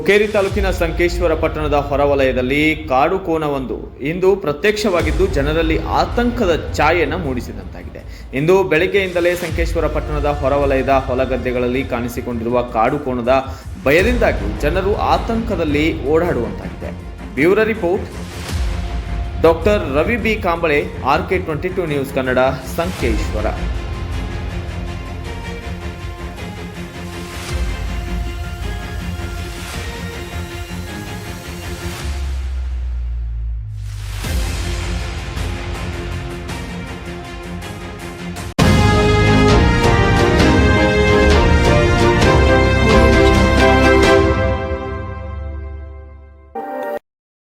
ಹುಕ್ಕೇರಿ ತಾಲೂಕಿನ ಸಂಕೇಶ್ವರ ಪಟ್ಟಣದ ಹೊರವಲಯದಲ್ಲಿ ಕಾಡು ಕೋಣವೊಂದು ಇಂದು ಪ್ರತ್ಯಕ್ಷವಾಗಿದ್ದು ಜನರಲ್ಲಿ ಆತಂಕದ ಛಾಯೆಯನ್ನು ಮೂಡಿಸಿದಂತಾಗಿದೆ. ಇಂದು ಬೆಳಗ್ಗೆಯಿಂದಲೇ ಸಂಕೇಶ್ವರ ಪಟ್ಟಣದ ಹೊರವಲಯದ ಹೊಲಗದ್ದೆಗಳಲ್ಲಿ ಕಾಣಿಸಿಕೊಂಡಿರುವ ಕಾಡು ಕೋಣದ ಭಯದಿಂದಾಗಿ ಜನರು ಆತಂಕದಲ್ಲಿ ಓಡಾಡುವಂತಾಗಿದೆ. Bureau report doctor Ravi B Kamble, RK22 news Kannada, Sankeshwar.